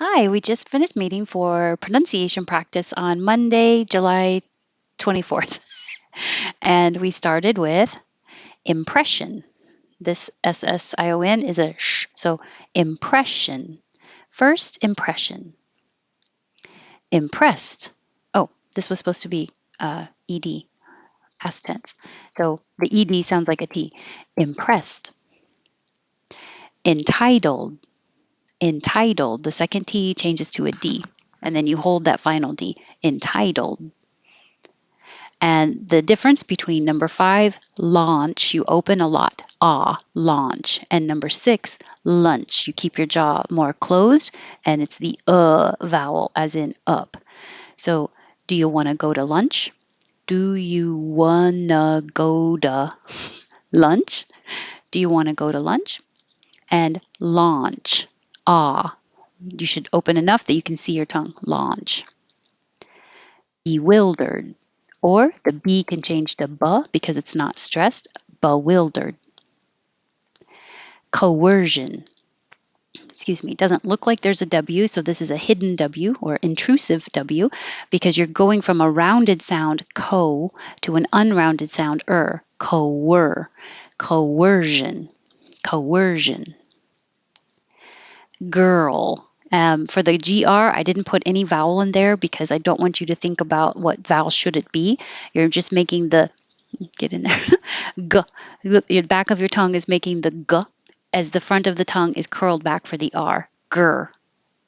Hi, we just finished meeting for pronunciation practice on Monday, July 24th. And we started with impression. This SSION is a sh, so impression. First impression. Impressed. Oh, this was supposed to be ED, past tense. So the ED sounds like a T. Impressed. Entitled. Entitled. The second T changes to a D. And then you hold that final D. Entitled. And the difference between number 5, launch, you open a lot, launch. And number 6, lunch, you keep your jaw more closed, and it's the vowel, as in up. So, do you want to go to lunch? Do you wanna go to lunch? Do you want to go to lunch? And launch, you should open enough that you can see your tongue, launch. Bewildered, or the B can change to B because it's not stressed, bewildered. Coercion, excuse me, it doesn't look like there's a W, so this is a hidden W or intrusive W because you're going from a rounded sound, co, to an unrounded sound, coercion, coercion. Girl. For the GR, I didn't put any vowel in there because I don't want you to think about what vowel should it be. You're just making the get in there. G. Your back of your tongue is making the G as the front of the tongue is curled back for the R. Grr,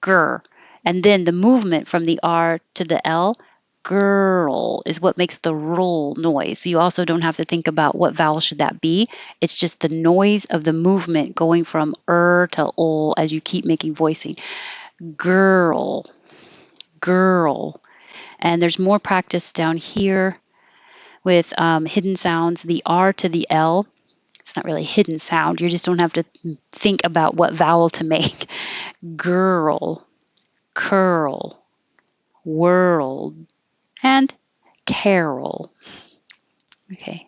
grr. And then the movement from the R to the L, girl, is what makes the roll noise. So you also don't have to think about what vowel should that be. It's just the noise of the movement going from to ol as you keep making voicing. Girl, girl. And there's more practice down here with hidden sounds, the R to the L. It's not really a hidden sound. You just don't have to think about what vowel to make. Girl, curl, world, and carol. Okay.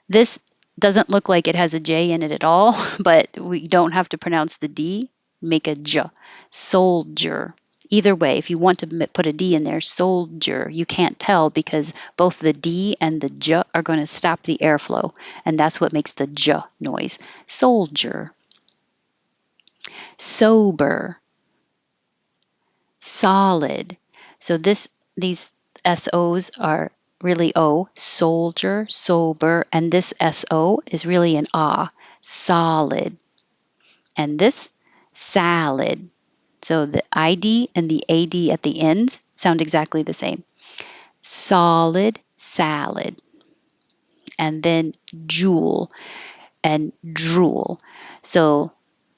This doesn't look like it has a J in it at all, but we don't have to pronounce the D. Make a J. Soldier. Either way, if you want to put a D in there, soldier, you can't tell because both the D and the J are going to stop the airflow, and that's what makes the J noise. Soldier. Sober. Solid. So these SOs are really O, soldier, sober, and this SO is really an ah, solid. And this salad. So the ID and the AD at the ends sound exactly the same. Solid salad. And then jewel and drool. So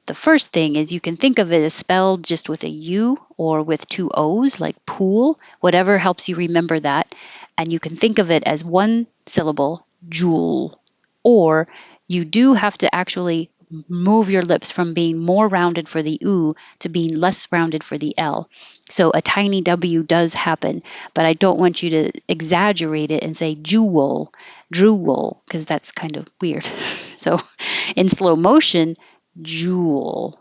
the first thing is you can think of it as spelled just with a U or with two O's, like pool, whatever helps you remember that. And you can think of it as one syllable, jewel. Or you do have to actually move your lips from being more rounded for the U to being less rounded for the L. So a tiny W does happen, but I don't want you to exaggerate it and say jewel, drool, because that's kind of weird. So in slow motion, jewel,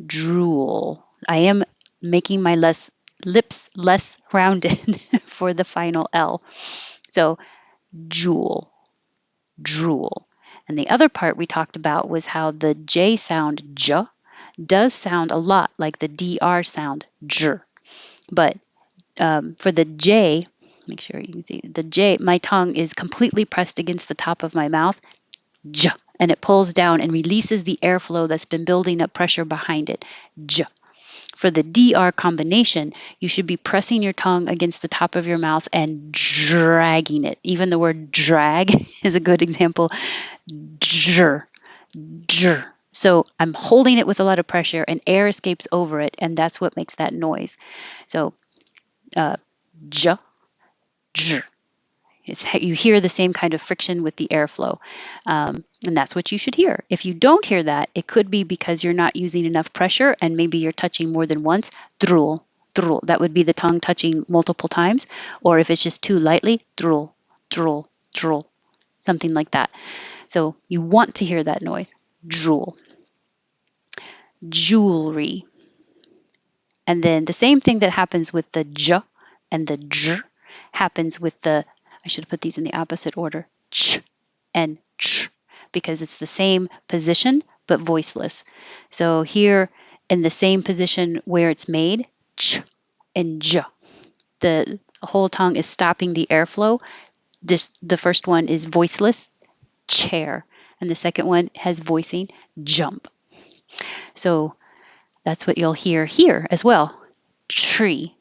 drool. I am making my lips less rounded for the final L. So jewel, drool. And the other part we talked about was how the J sound, j, does sound a lot like the DR sound, j. But for the J, make sure you can see the J, my tongue is completely pressed against the top of my mouth, j, and it pulls down and releases the airflow that's been building up pressure behind it, j. For the DR combination, you should be pressing your tongue against the top of your mouth and dragging it. Even the word drag is a good example. Dr, dr. So I'm holding it with a lot of pressure and air escapes over it, and that's what makes that noise. So j, dr. You hear the same kind of friction with the airflow. And that's what you should hear. If you don't hear that, it could be because you're not using enough pressure and maybe you're touching more than once. Drool, drool. That would be the tongue touching multiple times. Or if it's just too lightly, drool, drool, drool, something like that. So you want to hear that noise. Drool. Jewelry. And then the same thing that happens with the j and the j happens with the, I should have put these in the opposite order, ch and ch, because it's the same position but voiceless. So here in the same position where it's made, ch and j, the whole tongue is stopping the airflow. The first one is voiceless, chair, and the second one has voicing, jump. So that's what you'll hear here as well. Tree.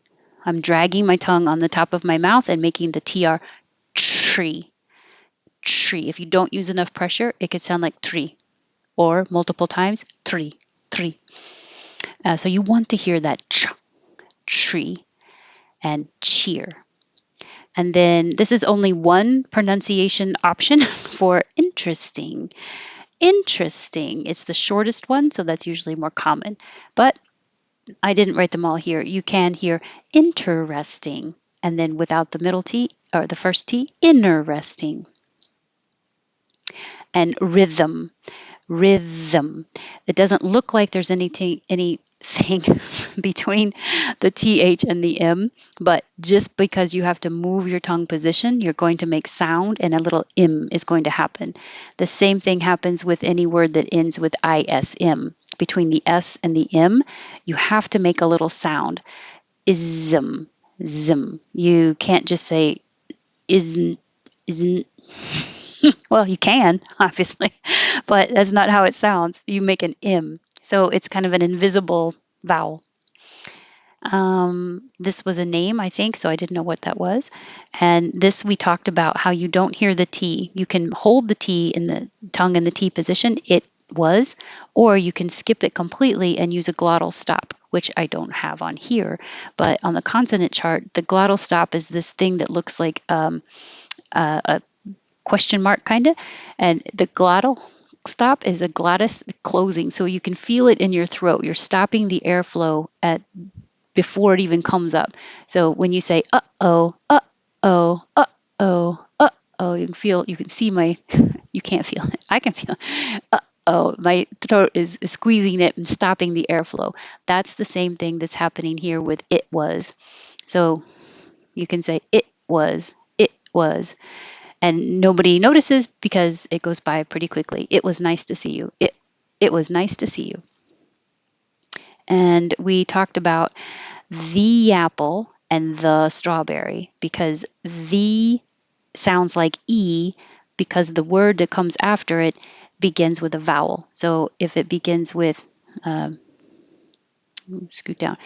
I'm dragging my tongue on the top of my mouth and making the TR, tree. Tree. If you don't use enough pressure, it could sound like tree, or multiple times, tree, tree. So you want to hear that tree and cheer. And then this is only one pronunciation option for interesting. Interesting. It's the shortest one, so that's usually more common. But I didn't write them all here. You can hear interesting, and then without the middle T or the first T, interesting. And rhythm, rhythm. It doesn't look like there's anything between the TH and the M, but just because you have to move your tongue position, you're going to make sound and a little M is going to happen. The same thing happens with any word that ends with ISM. Between the S and the M, you have to make a little sound. Ism, zim. You can't just say isn't. Well, you can, obviously, but that's not how it sounds. You make an M. So it's kind of an invisible vowel. This was a name, I think, so I didn't know what that was. And this we talked about how you don't hear the T. You can hold the T in the tongue in the T position, it was, or you can skip it completely and use a glottal stop, which I don't have on here. But on the consonant chart, the glottal stop is this thing that looks like a question mark kind of, and the glottal stop is a glottis closing, so you can feel it in your throat. You're stopping the airflow at before it even comes up. So when you say uh-oh, uh-oh, uh-oh, uh-oh, you can see my, you can't feel it. I can feel it. Uh-oh, my throat is squeezing it and stopping the airflow. That's the same thing that's happening here with it was. So you can say it was, and nobody notices because it goes by pretty quickly. It was nice to see you. It was nice to see you. And we talked about the apple and the strawberry because the sounds like E because the word that comes after it begins with a vowel. So if it begins with, scoot down,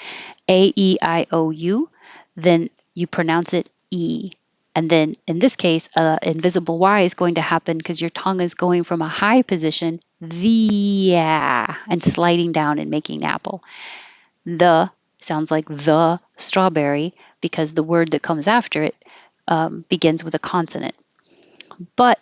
A-E-I-O-U, then you pronounce it E. And then in this case, invisible Y is going to happen because your tongue is going from a high position, the, yeah, and sliding down and making apple. The sounds like the strawberry because the word that comes after it begins with a consonant. But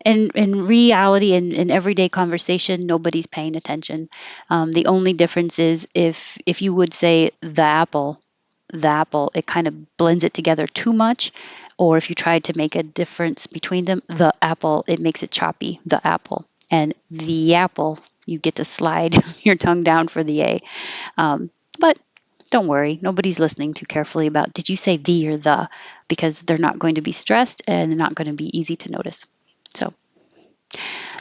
in reality, in everyday conversation, nobody's paying attention. The only difference is if you would say the apple, it kind of blends it together too much. Or if you tried to make a difference between them, the apple, it makes it choppy, the apple. And the apple, you get to slide your tongue down for the A. But don't worry, nobody's listening too carefully about did you say the or the, because they're not going to be stressed and they're not going to be easy to notice. So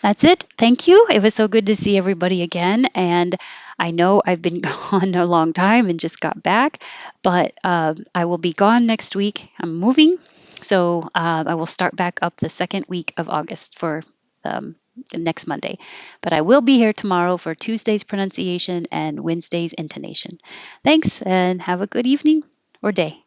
that's it. Thank you. It was so good to see everybody again. And I know I've been gone a long time and just got back, but I will be gone next week. I'm moving. So I will start back up the second week of August for um, next Monday. But I will be here tomorrow for Tuesday's pronunciation and Wednesday's intonation. Thanks and have a good evening or day.